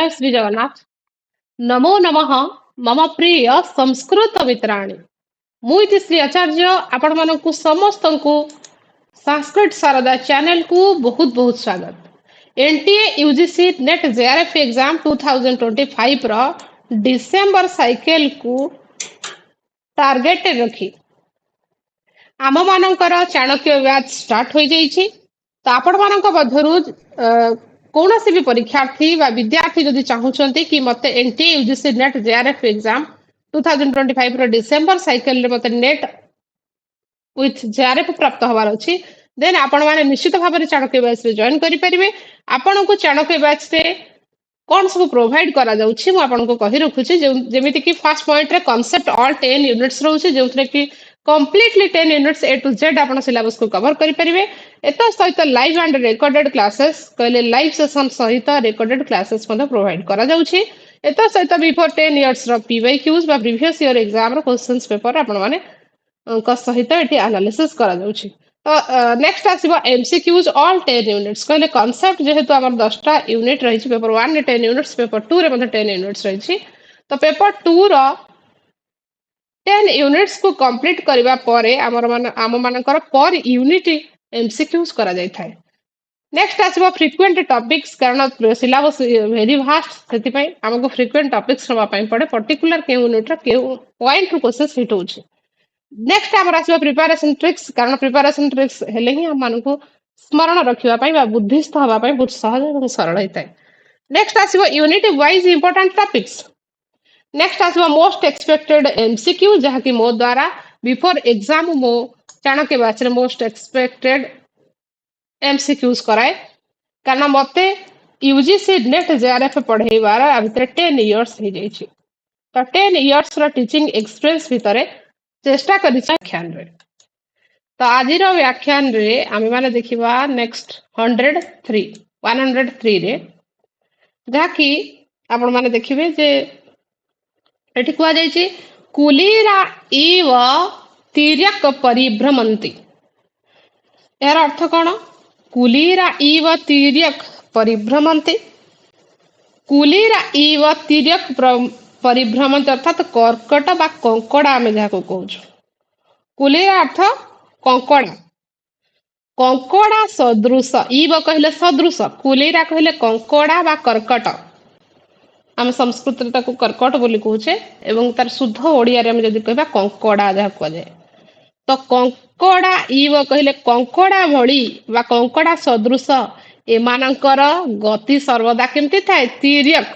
जय श्री जगन्नाथ। नमो नमः। मम प्रिय संस्कृत मित्राणि मुझे श्री आचार्य आपण मानकु समस्त को संस्कृत शारदा चैनल को बहुत बहुत स्वागत। NTA UGC NET JRF exam 2025 रो डिसेंबर साइकिल को टार्गेट रखी आम मानकर चाणक्य बैच स्टार्ट हो जाइछि। तो आपण मानक मध्यरु कौन सी भी परीक्षार्थी व विद्यार्थी जदि चाहूचंती कि मते NTA UGC NET JRF exam 2025 रो डिसेंबर साइकिल रे मते नेट विथ जेआरएफ प्राप्त हवार अछि देन आपण माने निश्चित भाव में चाणक्य बैच रे जॉइन करि परिबे। आपण को चाणक्य बैच रे कौन सब प्रोवाइड करा जाउछि मु आपण को कहि रखुछि जेमिति कि फर्स्ट पॉइंट रे कांसेप्ट ऑल 10 यूनिट्स रहउछि जेउथरे कि completely 10 units A to Z आपण सिलेबस को कवर करि परिबे। एता सहित लाइव एंड रिकॉर्डेड क्लासेस कहले लाइव सेशन सहित रिकॉर्डेड क्लासेस मध्ये प्रोवाइड करा जाउछि। एता सहित बिफोर 10 इयर्स रो पीवाईक्यूज बा प्रीवियस ईयर एग्जाम रो क्वेश्चंस पेपर आपण माने सहित एटी एनालिसिस करा जाउछि। तो नेक्स्ट आसीबो एमसीक्यूज ऑल 10 यूनिट्स कहले कांसेप्ट जेहेतु हमर 10टा यूनिट रही छि पेपर 1 रे 10 यूनिट्स पेपर 2 रे मध्ये 10 यूनिट्स रही छि। तो पेपर 2 रो 10 यूनिट्स को कंप्लीट करबा परे आम मानकर पर यूनिट एमसीक्यूज करा जाय थाए। नेक्स्ट आसीबो फ्रीक्वेंट टॉपिक्स कारण सिलेबस वेरी वास्ट सेति पई हमको फ्रीक्वेंट टॉपिक्स रवा पई पड़े पर्टिकुलर के यूनिट रा के पॉइंट रो क्वेश्चन हिट होछि। नेक्स्ट आमर आसीबो प्रिपरेशन ट्रिक्स कारण प्रिपरेशन ट्रिक्स हेले ही हम मानकु स्मरण रखिबा पई बा बुद्धिस्थ हवा पई बहुत सहज एवं सरल होइताय। नेक्स्ट आसीबो unit wise important topics. Next आसीबो मोस्ट एक्सपेक्टेड एमसीक्यू जहा कि मो द्वारा बिफोर एग्जाम मो चाणक्य बैच रे मोस्ट एक्सपेक्टेड एमसीक्यूज कराए कारण मते यूजीसी नेट जेआरएफ पढेबार आ भितर 10 इयर्स हो जाइछि। तो 10 इयर्स रो टीचिंग एक्सपीरियंस भितरे चेष्टा करि व्याख्यान रे। तो आज व्याख्यान रे आमे माने देखिबा नेक्स्ट 103 रे जहा कि आपण माने देखिबे जे एठी कुआ जाइछि कुलीरा इव तिर्यक परिभ्रमन्ति। यार अर्थ कोन? कुलीरा इव तिर्यक परिभ्रमन्ति। कुलीरा इव तिर्यक परिभ्रमन्ति अर्थात कर्कट बा कंकड़ा आमे जाको कहूछु। कुलीरा अर्थ कंकड़ा कंकड़ा सदृश इव कहले सदृश कुलीरा कहले कंकड़ा बा कर्कट आम संस्कृत रे ताको कर्कट बोली कहूछे एवं तार शुद्ध ओडिया रे हम जदि कहबा कंकड़ा जहा कुआ जाय। तो कंकड़ा इव कहले कंकड़ा भଳି बा कंकड़ा सदृश एमानकर गति सर्वदा केमती थाए तिर्यक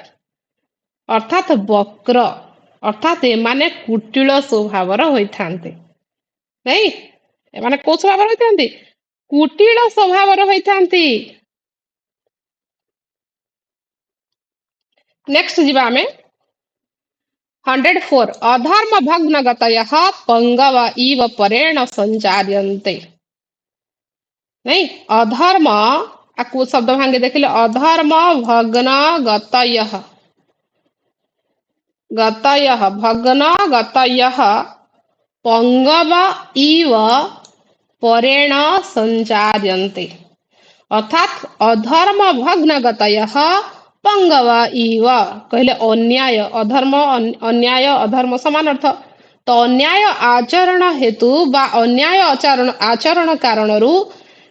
अर्थात वक्र अर्थात एमाने कुटिल स्वभावर होइथांते नहीं एमाने को स्वभावर होइथांती कुटिल स्वभावर होइथांती। नेक्स्ट जिबा हमें 104 अधर्म भग्न गतयः पंगव इव परेण संचार्यन्ते। नहीं अधर्म आकु शब्द भांगे देखिले अधर्म भग्न गतयः गतयः भग्न गतयः पंगव इव परेण संचार्यन्ते अर्थात अधर्म भग्न गतयः पंगव इव कहले अन्याय अधर्म अन्याय अधर्म समान अर्थ। तो अन्याय आचरण हेतु बा अन्याय आचरण कारणरू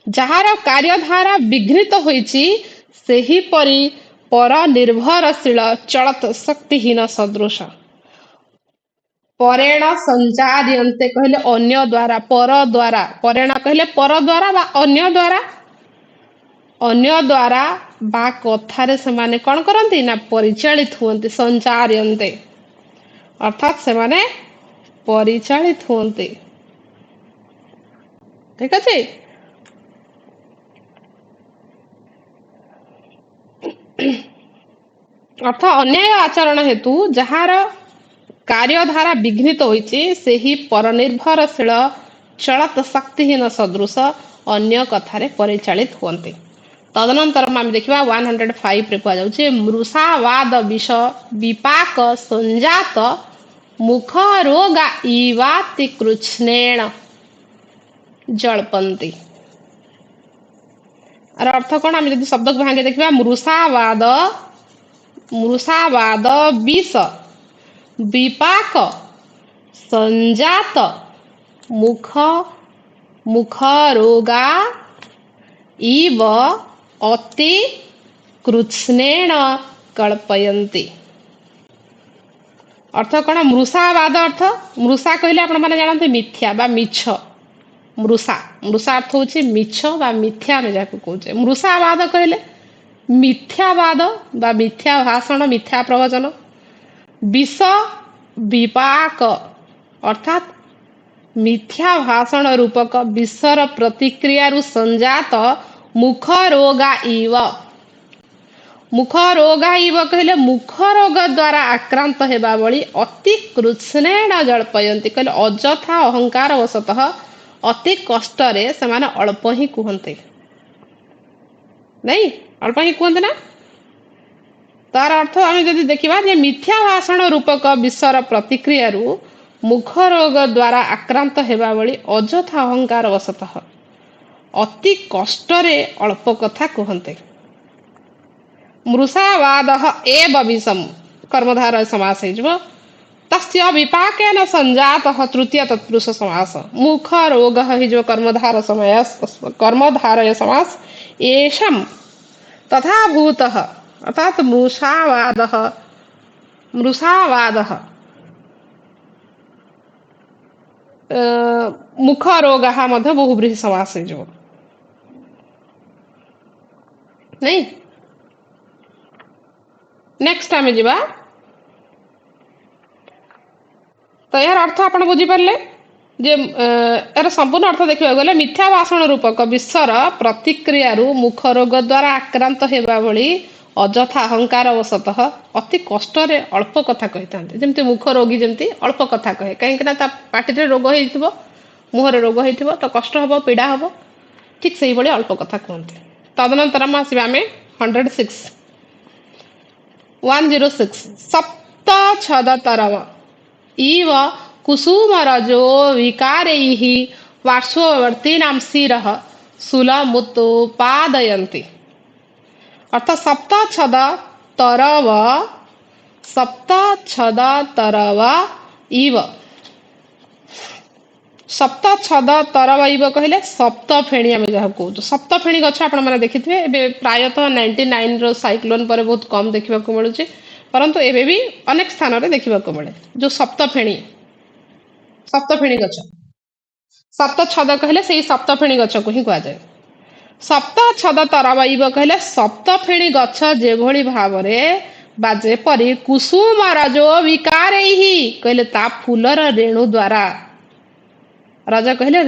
जहार कार्यधारा विघ्नित होइछि सेही परि पर निर्भरशील चलत शक्तिहीन सदृश परेण संचार्यन्ते कहले अन्य द्वारा परेण कहले पर द्वारा बा अन्य द्वारा बा कथारे समाने कौन करती ना परिचालित हुअन्ति संचार्यन्ते अर्थात समाने परिचालित हुअन्ति। ठीक अछि। अर्थ अन्याय आचरण हेतु जहार कार्यधारा विघ्नित होइछि सेही परनिर्भरशील चलत शक्तिहीन सदृश अन्य कथारे परिचालित हुअन्ति। तदनंतर आम देखा 105 रे कुआ जाउछि मृषावाद विष विपाक संजात मुख रोगा इवाति कृष्णेण जलपन्ति। अर्थ कौन आम शब्द को भांगे देखा मृषावाद ମୃଷାବାଦ ବିଷ ବିପାକ ସଂଜାତ ମୁଖ ମୁଖ ରୋଗା ଇବ ଅତି କୃତ୍ସ୍ନେଣ କଳ୍ପୟନ୍ତି। अर्थ कौन मृषावाद अर्थ मृषा कहले आपण माने जानते मिथ्या बा मिछ मृषा मृषा अर्थ होची मिछ बा मिथ्या में जाको कहूचे मृषावाद कहले मिथ्यावाद बा मिथ्या भाषण मिथ्या प्रवचन विष विपाक अर्थात मिथ्या भाषण रूपक विषर प्रतिक्रिया रु संजात मुख रोगा इव मुख रोग कहले मुख रोग द्वारा आक्रांत हेबा बळी अति कृत्स्नेण जल्पयंती कहले अजथा अहंकार वशतः अति कष्ट रे समान अल्प ही कहते नहीं अल्प ही कहते ना तार अर्थ आम जदि देखा जे मिथ्या भाषण रूपक विषर प्रतिक्रिया रु मुख रोग द्वारा आक्रांत हेबा बळी अजथा अहंकार वशतः अति कष्ट रे अल्प कथा कहते मृषावाद एव विषम कर्मधार समास हो तस्य विपाकेन संजात तृतीय तत्पुरुष समास मुख रोग जो कर्मधारय समास एषम तथा भूत अर्थात मृषावाद मुख रोग बहुब्रीहि समास हो नहीं नेक्स्ट आम जा तो यार अर्थ आप बुझी पारे जे यार संपूर्ण अर्थ देखा गले मिथ्या भाषण रूपक विश्वर प्रतिक्रिया मुख रोग द्वारा आक्रांत होगा भली अजथा अहंकार वशतः अति कष्ट अल्प कथा कही था जमी मुख रोगी जमी अल्प कथा कहे कहीं पार्टी रोग हो मुहर रोग हो तो कष्ट हम पीड़ा हम ठीक से ही अल्प कथा कहते तदनंतर आम आसवा आम 106 सप्त छद तरव इव कुसुम रजो विकारैः पार्श्ववर्तीनां शिरः शूलमुत्पादयन्ति अर्थ सप्त छद तरव इव सप्त छद तरव इव कहले सप्त फेणी आम जहाँ कहूँ सप्त फेणी गछ आप देखिथे प्रायतः 99 साइक्लोन पर बहुत कम देखा मिलूँ परंतु एबे भी अनेक स्थान में देखा मिले जो सप्त फेणी गछ सप्त छद कहले से सप्त फेणी गछ को ही कहुए सप्त छद तरव इव कहले सप्त फेणी गछ जेभली भाव बा जेपरी कुसुम रजो विकारैः कहले ता फूलर रेणु द्वारा रज कहले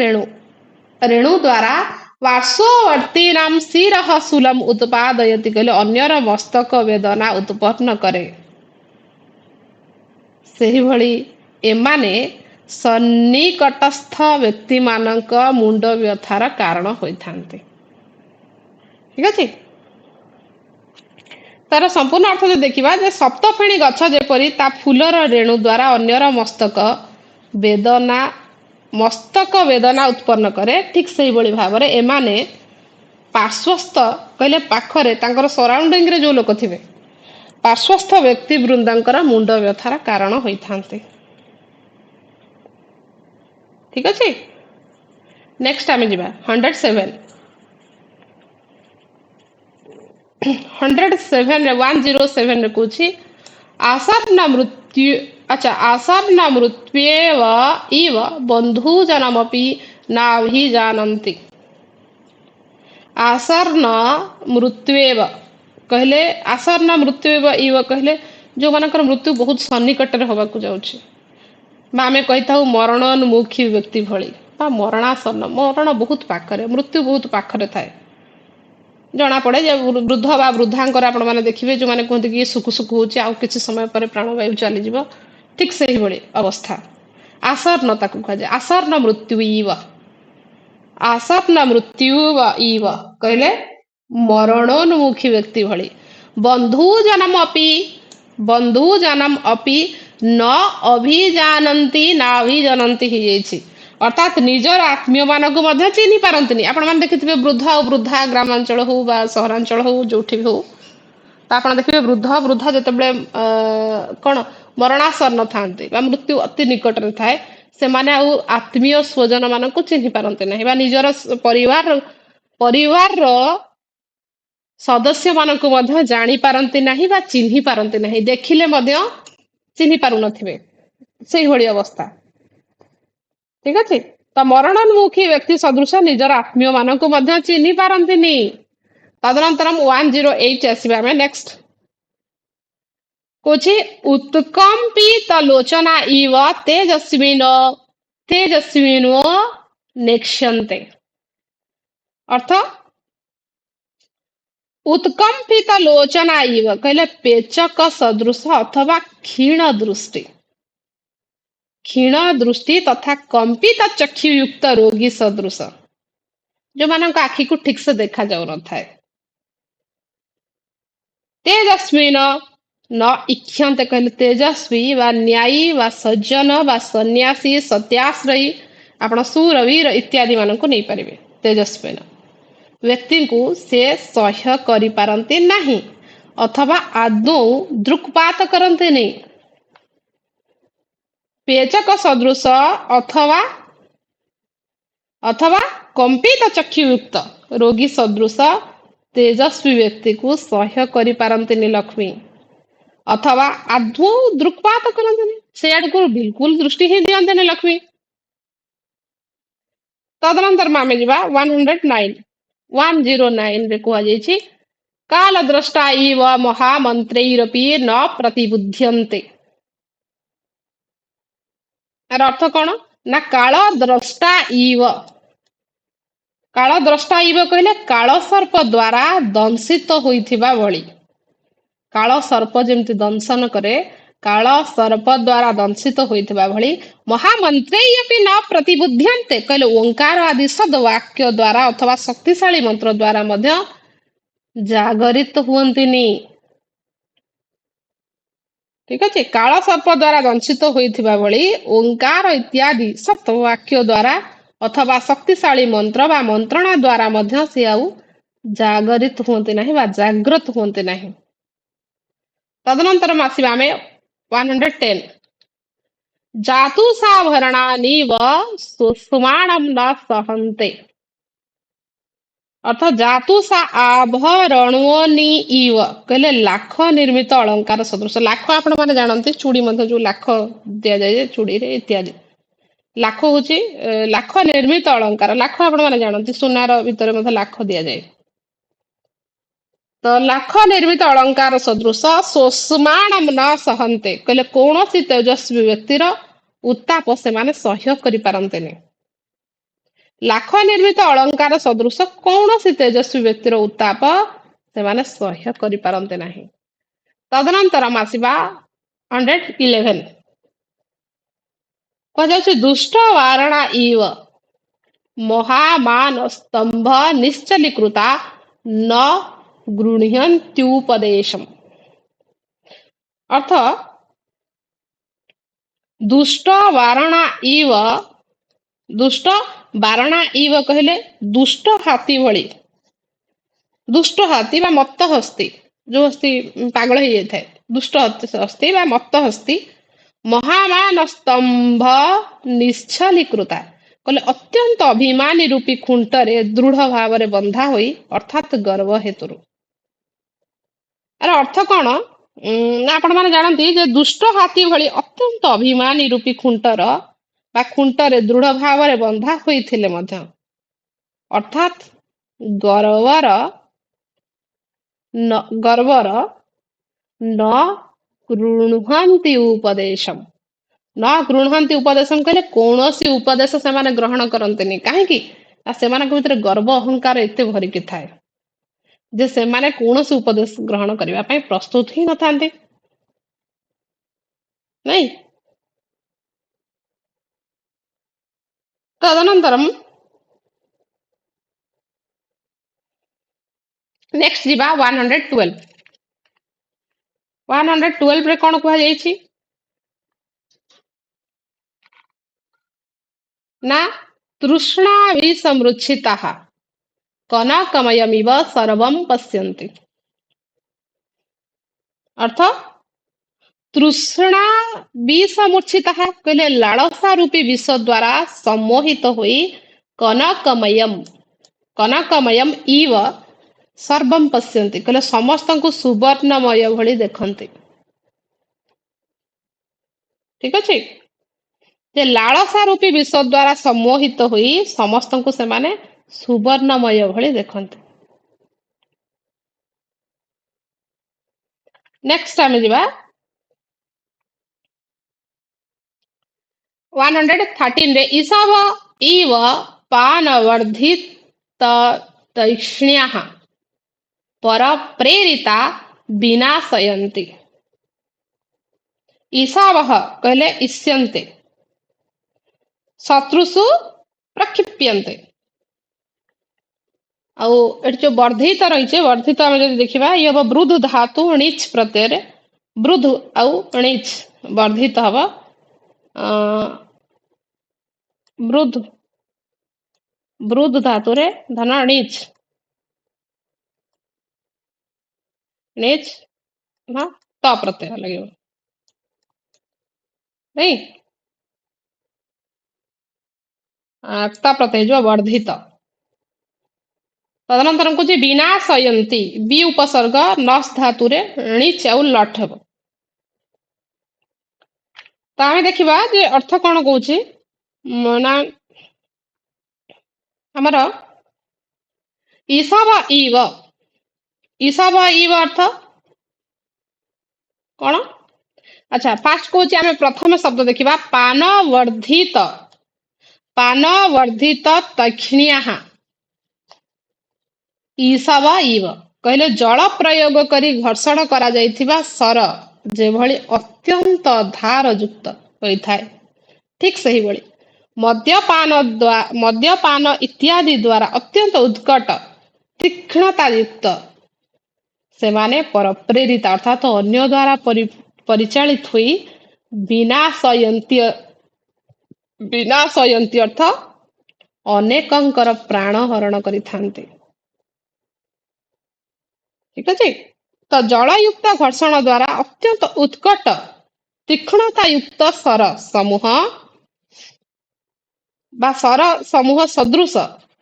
रेणु द्वारा पार्श्ववर्ती नाम शिरः शूलम उत्पादयति कहले अन्यर मस्तक वेदना उत्पन्न करे सेही भली एमाने सन्निकटस्थ व्यक्ति मानक मुंड व्यथार कारण होइथांते ठीक अछि तार संपूर्ण अर्थ जो देखिबा जे सप्तफेणी गछ जेपरी ता फूलर रेणु द्वारा अन्यर मस्तक वेदना उत्पन्न करे ठीक से ही भाव में एमाने पार्श्वस्थ कहले पाखरे तांकर सराउंडिंग रे जो लोक थिबे पार्श्वस्थ व्यक्ति वृंदांकर मुंड व्यथार कारण होइथांते ठीक अछि नेक्स्ट आमे जिबा 107 रे कुछि आसन्न मृत्यु अच्छा आसन्न मृत्युएव इव बन्धुजनमपि नाभिजानन्ति आसन्न मृत्युएव कहले आसन्न मृत्युएव इव कहले जो मानकर मृत्यु बहुत सन्निकट रे होबा को जाउछि बा आमे कहिताउ मरणोन्मुखी व्यक्ति भली बा मरणासन्न मरण बहुत पाखरे मृत्यु बहुत पाखरे थाए जना पड़े वृद्ध बा वृद्धांकर आपण माने देखिबे जो माने कहते कि सुकु सुकु होछि आ किछि समय पर प्राणवायु चली जिवो ठीक से ही भली अवस्था आसन्न ताकू कहे आसन्न मृत्यु इव कहले मरणोन्मुखी व्यक्ति भली बंधुजनम अपि न अभिजानन्ति नाभिजानन्ति ही जाइछि अर्थात निजर आत्मीय मानक मध्य चिन्हि पारंतिनी आपण मान देखिथिबे वृद्ध और वृद्धा ग्रामांचल हो बा सहरांचल हो जोठी हो ତ ଆପଣ ଦେଖିବେ ବୃଦ୍ଧା ଯେତେବେଳେ କଣ ମରଣାସନ୍ନ ଥାନ୍ତି ବା ମୃତ୍ୟୁ ଅତି ନିକଟରେ ଥାଏ, ସେମାନେ ଆଉ ଆତ୍ମୀୟ ସ୍ୱଜନ ମାନଙ୍କୁ ଚିହ୍ନି ପାରନ୍ତି ନାହିଁ ବା ନିଜର ପରିବାରର ସଦସ୍ୟ ମାନଙ୍କୁ ମଧ୍ୟ ଜାଣି ପାରନ୍ତି ନାହିଁ ବା ଚିହ୍ନି ପାରନ୍ତି ନାହିଁ, ଦେଖିଲେ ମଧ୍ୟ ଚିହ୍ନି ପାରୁନଥିବେ, ସେଇଭଳି ଅବସ୍ଥା। ଠିକ ଅଛି। ତ ମରଣୋନ୍ମୁଖୀ ବ୍ୟକ୍ତି ସଦୃଶ ନିଜର ଆତ୍ମୀୟ ମାନଙ୍କୁ ମଧ୍ୟ ଚିହ୍ନି ପାରନ୍ତିନି। ତଦନନ୍ତରମ୍ 108 ଆସିବା ଆମେ ନେକ୍ସଟ। କହୁଛି ଉତ୍କମ୍ପିତ ଲୋଚନା ଇବ ତେଜସ୍ୱିନୋ ନେକ୍ଷ୍ୟନ୍ତେ। ଅର୍ଥ ଉତ୍କମ୍ପିତ ଲୋଚନା ଇବ କହିଲେ ପେଚକ ସଦୃଶ ଅଥବା କ୍ଷୀଣ ଦୃଷ୍ଟି। କ୍ଷୀଣ ଦୃଷ୍ଟି ତଥା କମ୍ପିତ ଚକ୍ଷୁଯୁକ୍ତ ରୋଗୀ ସଦୃଶ, ଯୋଉମାନଙ୍କ ଆଖିକୁ ଠିକ ସେ ଦେଖା ଯାଉନଥାଏ। ତେଜସ୍ୱିନ ନ ଇକ୍ଷନ୍ତେ କହିଲେ ତେଜସ୍ୱୀ ବା ନ୍ୟାୟୀ ବା ସଜ୍ଜନ ବା ସନ୍ନ୍ୟାସୀ ସତ୍ୟାଶ୍ରୟୀ, ଆପଣ ସୁରବୀର ଇତ୍ୟାଦି ମାନଙ୍କୁ ନେଇପାରିବେ। ତେଜସ୍ୱିନ ବ୍ୟକ୍ତିଙ୍କୁ ସେ ସହ୍ୟ କରିପାରନ୍ତି ନାହିଁ ଅଥବା ଆଦୌ ଦୃକ୍ପାତ କରନ୍ତିନି। ପେଚକ ସଦୃଶ ଅଥବା କମ୍ପିତ ଚକ୍ଷୁଯୁକ୍ତ ରୋଗୀ ସଦୃଶ ତେଜସ୍ୱୀ ବ୍ୟକ୍ତିକୁ ସହ୍ୟ କରିପାରନ୍ତିନି ଲକ୍ଷ୍ମୀ, ଅଥବା ଆଦୌ ଦୃକ୍ପାତ କରନ୍ତିନି, ସେ ଆଡକୁ ବିଲକୁଲ ଦୃଷ୍ଟି ହିଁ ଦିଅନ୍ତିନି ଲକ୍ଷ୍ମୀ। ତଦନନ୍ତର ଆମେ ଯିବା 109 ରେ କୁହାଯାଇଛି କାଳ ଦ୍ରଷ୍ଟା ଇବ ମହାମନ୍ତ୍ରୈରପି ନ ପ୍ରତିବୁଧ୍ୟନ୍ତେ। ଏର ଅର୍ଥ କଣ ନା କାଳ ଦ୍ରଷ୍ଟା ଇବ, କାଳ ଦ୍ରଷ୍ଟା ଇବ କହିଲେ କାଳ ସର୍ପ ଦ୍ଵାରା ଦଂଶିତ ହୋଇଥିବା ଭଳି। କାଳ ସର୍ପ ଯେମିତି ଦଂଶନ କରେ, କାଳ ସର୍ପ ଦ୍ଵାରା ଦଂଶିତ ହୋଇଥିବା ଭଳି ମହାମନ୍ତ୍ରୈରପି ନ ପ୍ରତିବୁଧ୍ୟନ୍ତେ କହିଲେ ଓଙ୍କାର ଆଦି ସଦ୍ ବାକ୍ୟ ଦ୍ଵାରା ଅଥବା ଶକ୍ତିଶାଳୀ ମନ୍ତ୍ର ଦ୍ଵାରା ମଧ୍ୟ ଜାଗରିତ ହୁଅନ୍ତିନି। ଠିକ ଅଛି। କାଳ ସର୍ପ ଦ୍ଵାରା ଦଂଶିତ ହୋଇଥିବା ଭଳି ଓଙ୍କାର ଇତ୍ୟାଦି ସତ୍ ବାକ୍ୟ ଦ୍ଵାରା ଅଥବା ଶକ୍ତିଶାଳୀ ମନ୍ତ୍ର ବା ମନ୍ତ୍ରଣା ଦ୍ଵାରା ମଧ୍ୟ ସେ ଆଉ ଜାଗରିତ ହୁଅନ୍ତି ନାହିଁ ବା ଜାଗ୍ରତ ହୁଅନ୍ତି ନାହିଁ। ତଦନନ୍ତର ଆସିବା ଆମେ 110 ଜାତୁଷାଭରଣାନିବ ସୁଷୁମାଣଂ ନ ସହନ୍ତେ। ଅର୍ଥ ଜାତୁଷା ଆଭରଣୋନି ଇବ କହିଲେ ଲାଖ ନିର୍ମିତ ଅଳଙ୍କାର ସଦୃଶ। ଲାଖ ଆପଣ ମାନେ ଜାଣନ୍ତି, ଚୁଡ଼ି ମଧ୍ୟ ଯୋଉ ଲାଖ ଦିଆଯାଏ ଚୁଡ଼ିରେ ଇତ୍ୟାଦି। ଲାଖ ହଉଛି ଲାଖ ନିର୍ମିତ ଅଳଙ୍କାର। ଲାଖ ଆପଣ ମାନେ ଜାଣନ୍ତି, ସୁନାର ଭିତରେ ମଧ୍ୟ ଲାଖ ଦିଆଯାଏ। ତ ଲାଖ ନିର୍ମିତ ଅଳଙ୍କାର ସଦୃଶ ସୋଷ୍ମାଣଂ ନ ସହନ୍ତେ କହିଲେ କୌଣସି ତେଜସ୍ୱୀ ବ୍ୟକ୍ତିର ଉତ୍ତାପ ସେମାନେ ସହ୍ୟ କରିପାରନ୍ତିନି। ଲାଖ ନିର୍ମିତ ଅଳଙ୍କାର ସଦୃଶ କୌଣସି ତେଜସ୍ୱୀ ବ୍ୟକ୍ତିର ଉତ୍ତାପ ସେମାନେ ସହ୍ୟ କରିପାରନ୍ତି ନାହିଁ। ତଦନନ୍ତର ଆସିବା 111 କୁହାଯାଉଛି ଦୁଷ୍ଟ ବାରଣା ଇବ ମହାମାନ ସ୍ତମ୍ଭ ନିଶ୍ଚଲୀକୃତା ନ ଗୃହ୍ୟନ୍ତ୍ୟୁପଦେଶମ୍। ଅର୍ଥ ଦୁଷ୍ଟ ବାରଣା ଇବ କହିଲେ ଦୁଷ୍ଟ ହାତୀ ଭଳି, ଦୁଷ୍ଟ ହାତୀ ବା ମତ୍ତ ହସ୍ତି, ଯୋଉ ହସ୍ତି ପାଗଳ ହେଇଯାଇଥାଏ, ଦୁଷ୍ଟ ହସ୍ତି ବା ମତ୍ତ ହସ୍ତି ମହାମାନ ସ୍ତମ୍ଭ ନିଶ୍ଚଲୀକୃତା କହିଲେ ଅତ୍ୟନ୍ତ ଅଭିମାନୀ ରୂପୀ ଖୁଣ୍ଟରେ ଦୃଢ ଭାବରେ ବନ୍ଧା ହୋଇ ଅର୍ଥାତ୍ ଗର୍ବ ହେତୁରୁ। ଆର ଅର୍ଥ କଣ ନା ଆପଣ ମାନେ ଜାଣନ୍ତି ଯେ ଦୁଷ୍ଟ ହାତୀ ଭଳି ଅତ୍ୟନ୍ତ ଅଭିମାନୀ ରୂପୀ ଖୁଣ୍ଟର ବା ଖୁଣ୍ଟରେ ଦୃଢ ଭାବରେ ବନ୍ଧା ହୋଇଥିଲେ ମଧ୍ୟ ଅର୍ଥାତ୍ ଗର୍ବର ନ ଗୃହନ୍ତି ଉପଦେଶମ୍। ନ ଗୃହନ୍ତି ଉପଦେଶମ୍ କହିଲେ କୌଣସି ଉପଦେଶ ସେମାନେ ଗ୍ରହଣ କରନ୍ତିନି। କାହିଁକି ନା ସେମାନଙ୍କ ଭିତରେ ଗର୍ବ ଅହଙ୍କାର ଏତେ ଭରିକି ଥାଏ ଯେ ସେମାନେ କୌଣସି ଉପଦେଶ ଗ୍ରହଣ କରିବା ପାଇଁ ପ୍ରସ୍ତୁତ ହିଁ ନଥାନ୍ତି। ନାଇଁ। ତଦନନ୍ତରମ୍ ନେକ୍ସଟ ଯିବା 112 ରେ କଣ କୁହାଯାଇଛି ନା ତୃଷ୍ଣାଭିସମୃଚ୍ଛିତାଃ କନକମୟମିବ ସର୍ବଂ ପଶ୍ୟନ୍ତି। अर्थ तृष्णा विष मूर्छिता कहले लालसा रूपी विष द्वारा सम्मोहित होई कनकमयम कनकमयम इव सर्वम पश्यन्ति कहले समस्त को सुवर्णमय भली देखंती। ठीक अछि जे लालसा रूपी विष द्वारा सम्मोहित होई समस्त को से माने सुवर्णमय भली देखंती। नेक्स्ट आमे जिबा 113 रे ईसाव इव पानवर्धित तैक्ष्ण्याः पर प्रेरिता विनाशयन्ति। ईसावः कहले इष्यन्ते शत्रुषु प्रक्षिप्यन्ते। आउ एट जो वर्धित रही वर्धित आम जब देखा ये हम वृद्ध धातु णिच प्रत्यय वृद्ध आउ णिच वर्धित हम वृद्ध वृद्ध धातु रे धन णिच णिच हाँ त प्रत्यय लगे नहीं त प्रत्यय जो वर्धित तदनंतर कौन विनाशयन्ति बी उपसर्ग नस धातु रे णिच आउ लट हेब। तो आम देखा जे अर्थ कौन कौन ना हमर ईसाव इव अर्थ कौन अच्छा फास्ट कौच आम प्रथम शब्द देखा पानवर्धित तैक्ष्ण्याः ईसाव इव कहले जल प्रयोग करी घर्षण करा जाइथिबा सर जेभଳି अत्यंत धार युक्त होइथाय ठीक सही भଳି मद्यपान इत्यादि द्वारा अत्यंत उत्कट तीक्ष्णता युक्त से माने पर प्रेरित अर्थात अन्य द्वारा परिचालित हुई विनाशयन्ति अर्थ अनेकंकर प्राण हरण करिथान्ति। ठीक अछि तो जलयुक्त घर्षण द्वारा अत्यंत उत्कट तीक्ष्णता युक्त सर समूह बा सर समूह सदृश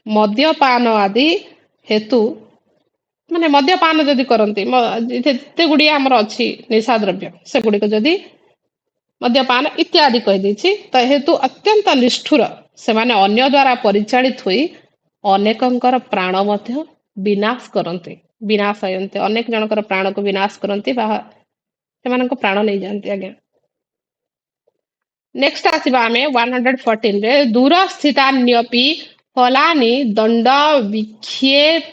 मद्यपान आदि हेतु माने मद्यपान जदि करती जिते गुड़िए आमर अच्छी निशा द्रव्य से गुड़िक जदि मद्यपान इत्यादि कहीदे तो हेतु अत्यंत निष्ठुर से माने अन्य द्वारा परिचालित हुई अनेकंकर प्राण मध्य विनाश करते विनाशयन्ते अनेक जनकर प्राण को विनाश करते से प्राण नहीं जाती। आज्ञा नेक्स्ट आसिबा आमे 114 रे दूर स्थितान्यपि फलानि दंड विक्षेपैरमहत्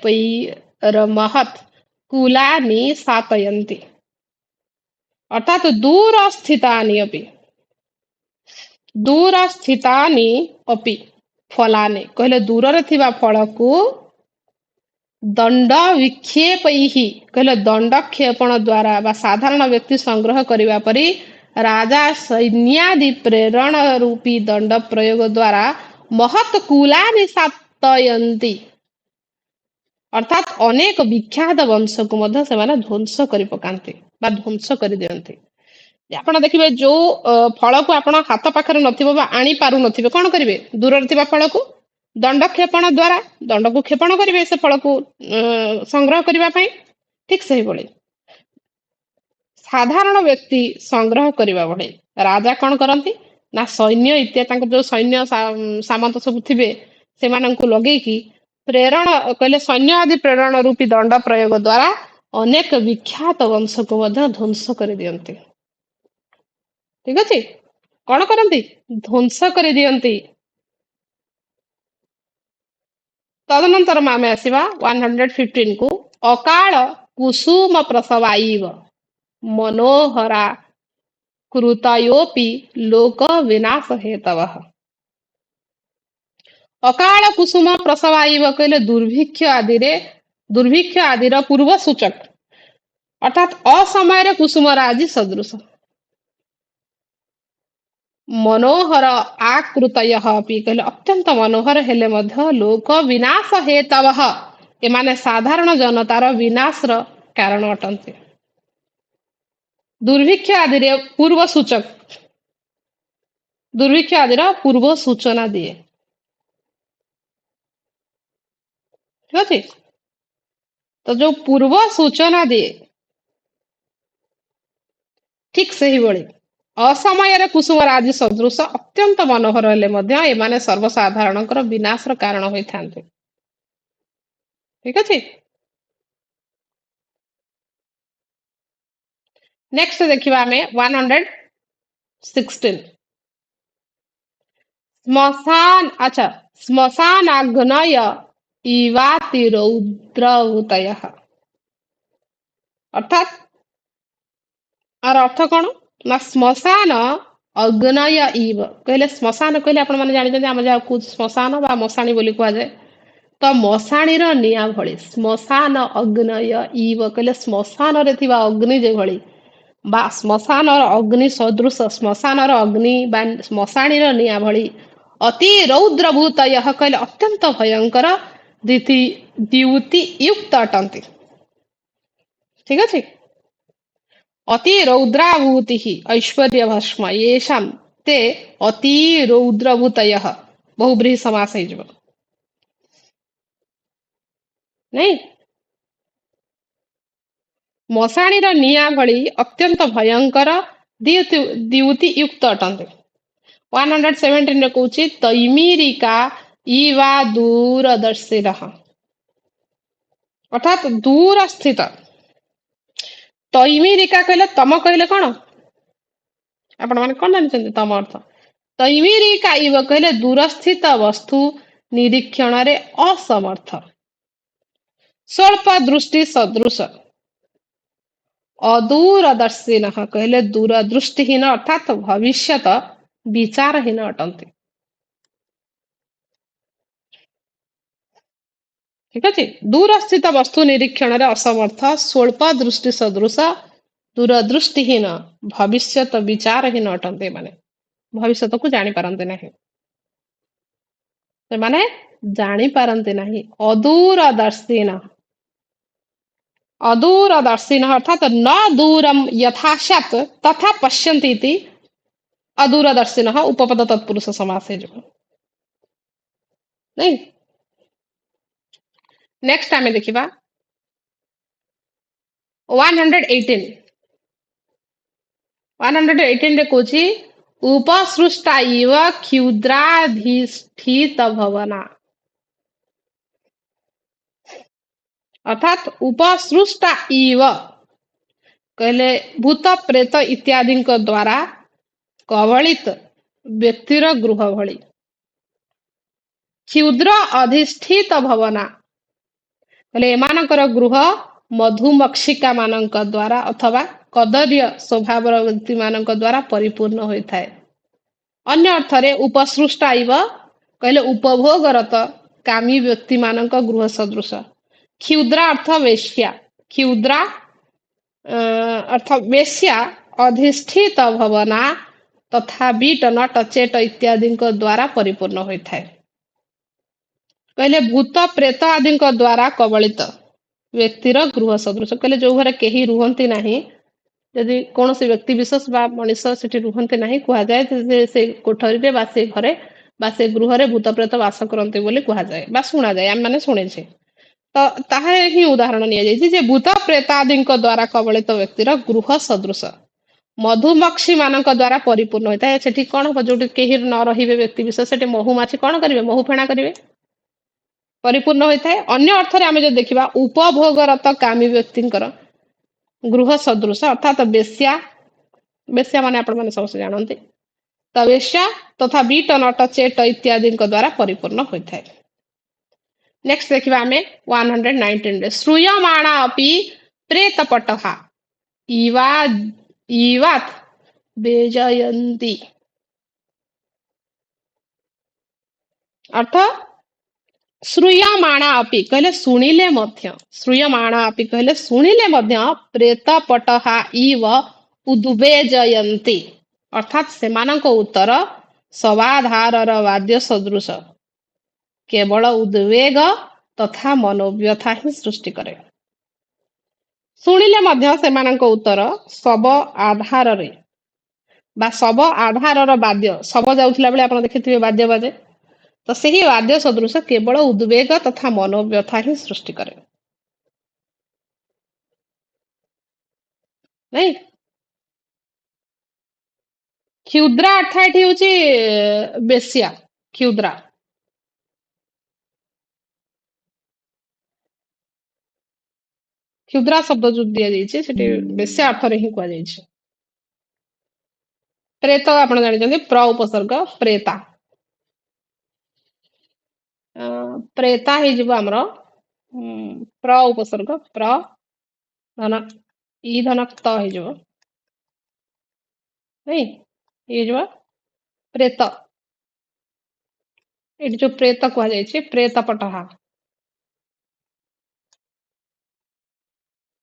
कुलानि सातयन्ति अर्थात दूर स्थितानि अपि फलानि कहले दूर रे थिबा फल को दंड विक्षेपैहि कहले दंड क्षेपण द्वारा बा साधारण व्यक्ति संग्रह करिवा परि राजा सैन्यादि प्रेरण रूपी दंड प्रयोग द्वारा महत कुलानि सातयन्ति अर्थात अनेक विख्यात वंश को मध्य से माने ध्वंस करि पकांती बा ध्वंस करि दियन्ति। आपण देखिबे जो फल को आपण हाथ पाखरे नथिबो बा आनी पारु नथिबे कोन करिवे दूर रे थिबा फल को दंड क्षेपण द्वारा दंड को क्षेपण करिवे से फल को संग्रह करिवा पई ठीक सही बोले साधारण व्यक्ति संग्रह करने बड़े राजा कौन करती ना सैन्य इत्यादि जो सैन्य सामंत सब थे से लगे प्रेरण कहले सैन्य आदि प्रेरण रूपी दंड प्रयोग द्वारा अनेक विख्यात वंश को ध्वंस कर दियंती। ठीक अच्छे कौन करती ध्वंस कर दियंती। तदनंतर आमे आसिबा 115 को अकाल कुसुम प्रसवाईव मनोहरा कृतयोपि लोक विनाश हेतवः अकाल कुसुम प्रसवाईव कहले दुर्भिक्ष आदिर पूर्व सूचक अर्थात असमय कुसुम राजी सदृश मनोहर आकृतयः अपि कहले अत्यंत मनोहर हेले मध्य लोक विनाश हेतवः एमाने साधारण जनतार विनाशर कारण अटन्ते। ଦୁର୍ଭିକ୍ଷ ଆଦିରେ ପୂର୍ବ ସୂଚକ, ଦୁର୍ଭିକ୍ଷ ଆଦିର ପୂର୍ବ ସୂଚନା ଦିଏ। ଠିକ ଅଛି। ତ ଯୋଉ ପୂର୍ବ ସୂଚନା ଦିଏ, ଠିକ ସେହିଭଳି ଅସମୟରେ କୁସୁମ ରାଜି ସଦୃଶ ଅତ୍ୟନ୍ତ ମନୋହର ହେଲେ ମଧ୍ୟ ଏମାନେ ସର୍ବସାଧାରଣଙ୍କର ବିନାଶର କାରଣ ହୋଇଥାନ୍ତି। ଠିକ ଅଛି। ନେକ୍ସଟ ଦେଖିବା ଆମେ 116 ଶ୍ମଶାନାଗ୍ନୟ ଇବାତିରୌଦ୍ରଭୂତୟଃ। ଅର୍ଥାତ୍ ଆର ଅର୍ଥ କଣ ନା ଶ୍ମଶାନ ଅଗ୍ନୟ ଇବ କହିଲେ, ଶ୍ମଶାନ କହିଲେ ଆପଣ ମାନେ ଜାଣିଛନ୍ତି ଆମେ ଯାହାକୁ ଶ୍ମଶାନ ବା ମଶାଣି ବୋଲି କୁହାଯାଏ। ତ ମଶାଣିର ନିଆଁ ଭଳି, ଶ୍ମଶାନ ଅଗ୍ନୟ ଇବ କହିଲେ ଶ୍ମଶାନରେ ଥିବା ଅଗ୍ନି ଯେଭଳି ବା ଶ୍ମଶାନର ଅଗ୍ନି ସଦୃଶ, ଶ୍ମଶାନର ଅଗ୍ନି ବା ମଶାଣିର ନିଆଁ ଭଳି ଅତି ରୌଦ୍ରଭୂତୟ କହିଲେ ଅତ୍ୟନ୍ତ ଭୟଙ୍କର ଦ୍ୟୁତି ୟୁକ୍ତ ଅଟନ୍ତି। ଠିକ ଅଛି। ଅତି ରୌଦ୍ରାଭୂତି ଐଶ୍ୱର୍ଯ୍ୟ ଭସ୍ମ ଏଷାମ ତେ ଅତି ରୌଦ୍ରଭୂତୟ, ବହୁବ୍ରୀହି ସମାସ ହେଇଯିବ ନାଇଁ। ମଶାଣିର ନିଆଁ ଭଳି ଅତ୍ୟନ୍ତ ଭୟଙ୍କର ଦ୍ୟୁତି ୟୁକ୍ତ ଅଟନ୍ତି। 117 ରେ କହୁଛି ତୈମିରିକା ଇବା ଦୂରଦର୍ଶିନଃ, ଅର୍ଥାତ୍ ଦୂର ସ୍ଥିତ। ତୈମିରିକା କହିଲେ ତମ କହିଲେ କଣ ଆପଣ ମାନେ କଣ ଜାଣିଛନ୍ତି ତମ ଅର୍ଥ? ତୈମିରିକା ଇବ କହିଲେ ଦୂରସ୍ଥିତ ବସ୍ତୁ ନିରୀକ୍ଷଣରେ ଅସମର୍ଥ, ସ୍ୱଳ୍ପ ଦୃଷ୍ଟି ସଦୃଶ। ଅଦୂରଦର୍ଶିନଃ କହିଲେ ଦୂରଦୃଷ୍ଟିହୀନ ଅର୍ଥାତ୍ ଭବିଷ୍ୟତ ବିଚାରହୀନ ଅଟନ୍ତି। ଠିକ ଅଛି। ଦୂରସ୍ଥିତ ବସ୍ତୁ ନିରୀକ୍ଷଣରେ ଅସମର୍ଥ, ସ୍ୱଳ୍ପ ଦୃଷ୍ଟି ସଦୃଶ, ଦୂରଦୃଷ୍ଟିହୀନ, ଭବିଷ୍ୟତ ବିଚାରହୀନ ଅଟନ୍ତି। ଏମାନେ ଭବିଷ୍ୟତକୁ ଜାଣିପାରନ୍ତି ନାହିଁ, ସେମାନେ ଜାଣିପାରନ୍ତି ନାହିଁ। ଅଦୂରଦର୍ଶିନ, ଅଦୂରଦର୍ଶିନ ଅର୍ଥାତ୍ ନ ଦୂରମ୍ ଯଥା ସତ୍ ତଥା ପଶ୍ୟନ୍ତି ଇତି ଅଦୂରଦର୍ଶିନ ଉପପଦ ତତ୍ପୁରୁଷ ସମାସ ହେଇଯିବ ନାଇଁ। ନେକ୍ସଟ ଆମେ ଦେଖିବା 118 ରେ କହୁଛି ଉପସୃଷ୍ଟା ଇବ କ୍ଷୁଦ୍ରାଧିଷ୍ଠିତ ଭବନା, ଅର୍ଥାତ୍ ଉପସୃଷ୍ଟା ଇବ କହିଲେ ଭୂତ ପ୍ରେତ ଇତ୍ୟାଦିଙ୍କ ଦ୍ୱାରା କବଳିତ ବ୍ୟକ୍ତିର ଗୃହ ଭଳି। କ୍ଷୁଦ୍ର ଅଧିଷ୍ଠିତ ଭବନା କହିଲେ ଏମାନଙ୍କର ଗୃହ ମଧୁମକ୍ଷିକା ମାନଙ୍କ ଦ୍ୱାରା ଅଥବା କଦର୍ୟ ସ୍ୱଭାବର ବ୍ୟକ୍ତି ମାନଙ୍କ ଦ୍ୱାରା ପରିପୂର୍ଣ୍ଣ ହୋଇଥାଏ। ଅନ୍ୟ ଅର୍ଥରେ ଉପସୃଷ୍ଟା ଇବ କହିଲେ ଉପଭୋଗରତ କାମୀ ବ୍ୟକ୍ତି ମାନଙ୍କ ଗୃହ ସଦୃଶ। କ୍ଷୁଦ୍ରା ଅର୍ଥ ବେଶ୍ୟା, କ୍ଷୁଦ୍ରା ଅର୍ଥ ବେଶ୍ୟା ଅଧିଷ୍ଠିତ ଭବନା ତଥା ବିଟ ନଟ ଚେଟ ଇତ୍ୟାଦିଙ୍କ ଦ୍ୱାରା ପରିପୂର୍ଣ୍ଣ ହୋଇଥାଏ। କହିଲେ ଭୂତ ପ୍ରେତ ଆଦିଙ୍କ ଦ୍ୱାରା କବଳିତ ବ୍ୟକ୍ତିର ଗୃହ ସଦୃଶ କହିଲେ ଯୋଉ ଘରେ କେହି ରୁହନ୍ତି ନାହିଁ, ଯଦି କୌଣସି ବ୍ୟକ୍ତି ବିଶେଷ ବା ମଣିଷ ସେଠି ରୁହନ୍ତି ନାହିଁ, କୁହାଯାଏ ଯେ ସେ କୋଠରୀରେ ବା ସେ ଘରେ ବା ସେ ଗୃହରେ ଭୂତ ପ୍ରେତ ବାସ କରନ୍ତି ବୋଲି କୁହାଯାଏ ବା ଶୁଣାଯାଏ, ଆମେ ମାନେ ଶୁଣିଛେ। ତ ତାହା ହିଁ ଉଦାହରଣ ନିଆଯାଇଛି ଯେ ଭୂତ ପ୍ରେତ ଆଦିଙ୍କ ଦ୍ୱାରା କବଳିତ ବ୍ୟକ୍ତିର ଗୃହ ସଦୃଶ ମଧୁମକ୍ଷୀ ମାନଙ୍କ ଦ୍ୱାରା ପରିପୂର୍ଣ୍ଣ ହୋଇଥାଏ। ସେଠି କଣ ହବ, ଯୋଉଠି କେହି ନ ରହିବେ ବ୍ୟକ୍ତି ବିଶେଷ, ସେଠି ମହୁମାଛି କଣ କରିବେ, ମହୁ ଫେଣା କରିବେ, ପରିପୂର୍ଣ୍ଣ ହୋଇଥାଏ। ଅନ୍ୟ ଅର୍ଥରେ ଆମେ ଯଦି ଦେଖିବା ଉପଭୋଗରତ କାମୀ ବ୍ୟକ୍ତିଙ୍କର ଗୃହ ସଦୃଶ ଅର୍ଥାତ୍ ବେଶ୍ୟା, ବେଶ୍ୟା ମାନେ ଆପଣ ମାନେ ସମସ୍ତେ ଜାଣନ୍ତି, ତ ବେଶ୍ୟା ତଥା ବିଟ ନଟ ଚେଟ ଇତ୍ୟାଦିଙ୍କ ଦ୍ୱାରା ପରିପୂର୍ଣ୍ଣ ହୋଇଥାଏ। ନେକ୍ସଟ ଦେଖିବା ଆମେ 119 ରେ ଶ୍ରୂୟମାଣା ଅପି ପ୍ରେତପଟହା ଇବାତ୍ ବେଜୟନ୍ତି, ଅର୍ଥ ଶ୍ରୂୟମାଣା ଅପି କହିଲେ ଶୁଣିଲେ ମଧ୍ୟ, ଶ୍ରୂୟମାଣା ଅପି କହିଲେ ଶୁଣିଲେ ମଧ୍ୟ ପ୍ରେତପଟହା ଇବ ଉଦ୍ବେଜୟନ୍ତି ଅର୍ଥାତ୍ ସେମାନଙ୍କ ଉତ୍ତର ସବାଧାରର ବାଦ୍ୟ ସଦୃଶ କେବଳ ଉଦ୍ବେଗ ତଥା ମନୋବ୍ୟଥା ହିଁ ସୃଷ୍ଟି କରେ। ଶୁଣିଲେ ମଧ୍ୟ ସେମାନଙ୍କ ଉତ୍ତର ଶବ ଆଧାରରେ ବା ଶବ ଆଧାରର ବାଦ୍ୟ ଶବ ଯାଉଥିଲା ବେଳେ ଆପଣ ଦେଖିଥିବେ ବାଦ୍ୟ ବାଜେ ତ ସେହି ବାଦ୍ୟ ସଦୃଶ କେବଳ ଉଦ୍ବେଗ ତଥା ମନୋବ୍ୟଥା ହିଁ ସୃଷ୍ଟି କରେ ନାଇଁ କ୍ଷୁଦ୍ରା ଅର୍ଥ ଏଠି ହଉଛି ବେଶ୍ୟା କ୍ଷୁଦ୍ରା କ୍ଷୁଦ୍ରା ଶବ୍ଦ ଯୋଉ ଦିଆଯାଇଛି ସେଠି ବେଶ୍ୟା ଅର୍ଥରେ ହିଁ କୁହାଯାଇଛି ପ୍ରେତ ଆପଣ ଜାଣିଛନ୍ତି ପ୍ର ଉପସର୍ଗ ପ୍ରେତା ପ୍ରେତା ହେଇଯିବ ଆମର ପ୍ର ଉପସର୍ଗ ପ୍ର ଧନ ଇ ଧନ ତ ହେଇଯିବ ନାଇଁ ହେଇଯିବ ପ୍ରେତ ଏଠି ଯୋଉ ପ୍ରେତ କୁହାଯାଇଛି ପ୍ରେତ ପଟହା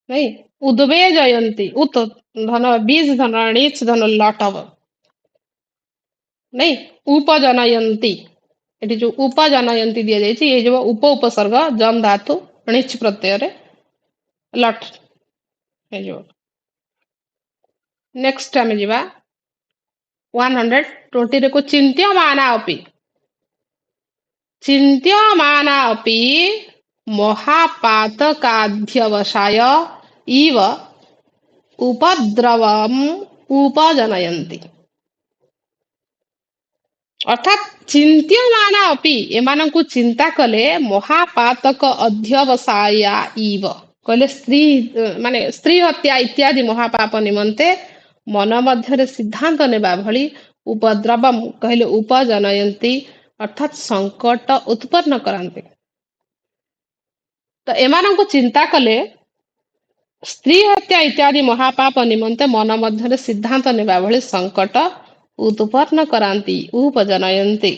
ନାଇଁ ଉଦ୍ବେ ଜୟନ୍ତୀ ଉତ ଧନ ବୀଜ ଧନ ଣିଚ ଧନ ଲଟ ହବ ନାଇଁ ଉପଜନୟନ୍ତୀ ଏଠି ଯୋଉ ଉପଜନୟନ୍ତୀ ଦିଆଯାଇଛି ଏଇ ଯୋଉ ଉପସର୍ଗ ଜମ ଧାତୁ ଣିଚ ପ୍ରତ୍ୟୟରେ ଲଟ୍ ହେଇଯିବ ନେକ୍ସଟ ଆମେ ଯିବା 120 ରେ ଚିନ୍ତ୍ୟମାନା ଅପି ଚିନ୍ତ୍ୟମାନା ଅପି ମହାପାତକାଧ୍ୟବସାୟ ଇବ ଉପଦ୍ରବମ୍ ଉପଜନୟନ୍ତି ଅର୍ଥାତ୍ ଚିନ୍ତ୍ୟମାନା ଅପି ଏମାନଙ୍କୁ ଚିନ୍ତା କଲେ ମହାପାତକ ଅଧ୍ୟବସାୟା ଇବ କହିଲେ ସ୍ତ୍ରୀ ମାନେ ସ୍ତ୍ରୀ ହତ୍ୟା ଇତ୍ୟାଦି ମହାପାପ ନିମନ୍ତେ ମନ ମଧ୍ୟରେ ସିଦ୍ଧାନ୍ତ ନେବା ଭଳି ଉପଦ୍ରବମ୍ କହିଲେ ଉପଜନୟନ୍ତି ଅର୍ଥାତ୍ ସଂକଟ ଉତ୍ପନ୍ନ କରନ୍ତି ତ ଏମାନଙ୍କୁ ଚିନ୍ତା କଲେ ସ୍ତ୍ରୀ ହତ୍ୟା ଇତ୍ୟାଦି ମହାପାପ ନିମନ୍ତେ ମନ ମଧ୍ୟରେ ସିଦ୍ଧାନ୍ତ ନେବା ଭଳି ସଂକଟ ଉତ୍ପନ୍ନ କରାନ୍ତି ଉପଜନୟନ୍ତି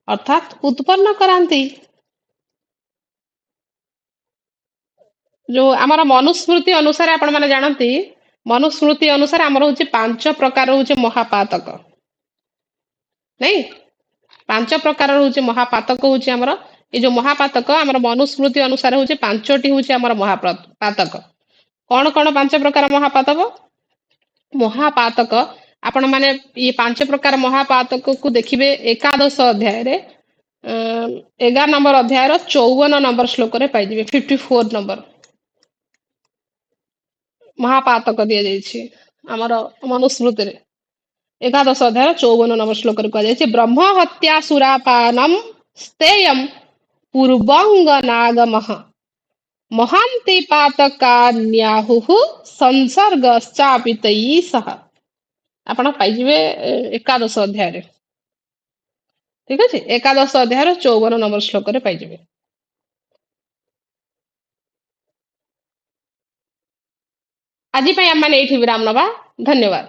ଅର୍ଥାତ୍ ଉତ୍ପନ୍ନ କରାନ୍ତି ଯୋଉ ଆମର ମନୁସ୍ମୃତି ଅନୁସାରେ ଆପଣ ମାନେ ଜାଣନ୍ତି ମନୁସ୍ମୃତି ଅନୁସାରେ ଆମର ହଉଛି 5 ପ୍ରକାର ହଉଛି ମହାପାତକ ନାଇଁ 5 ପ୍ରକାର ହଉଛି ମହାପାତକ ହଉଛି ଆମର ଏଇ ଯୋଉ ମହାପାତକ ଆମର ମନୁସ୍ମୃତି ଅନୁସାରେ ହଉଛି 5ଟି ହଉଛି ଆମର ମହାପାତକ କଣ 5 ପ୍ରକାର ମହାପାତକ ମହାପାତକ ଆପଣ ମାନେ ଇଏ 5 ପ୍ରକାର ମହାପାତକକୁ ଦେଖିବେ ଏକାଦଶ ଅଧ୍ୟାୟରେ 11 ନମ୍ବର ଅଧ୍ୟାୟର 54 ନମ୍ବର ଶ୍ଲୋକରେ ପାଇଯିବେ 54 ନମ୍ବର ମହାପାତକ ଦିଆଯାଇଛି ଆମର ମନୁସ୍ମୃତିରେ ଏକାଦଶ ଅଧ୍ୟାୟ 54 ନମ୍ବର ଶ୍ଲୋକରେ କୁହାଯାଇଛି ବ୍ରହ୍ମ ହତ୍ୟା ସୁରାପାନମ ସ୍ତେୟମ୍ ପୂର୍ବଙ୍ଗନାଗମଃ ମହାନ୍ତି ପାତକାନ୍ୟାହୁ ସଂସର୍ଗଶ୍ଚାପିତୈ ସହ ଆପଣ ପାଇଯିବେ ଏକାଦଶ ଅଧ୍ୟାୟରେ ଠିକ ଅଛି ଏକାଦଶ ଅଧ୍ୟାୟର 54 ନମ୍ବର ଶ୍ଲୋକରେ ପାଇଯିବେ ଆଜି ପାଇଁ ଆମେ ଏଇଠି ବିରାମ ନବା ଧନ୍ୟବାଦ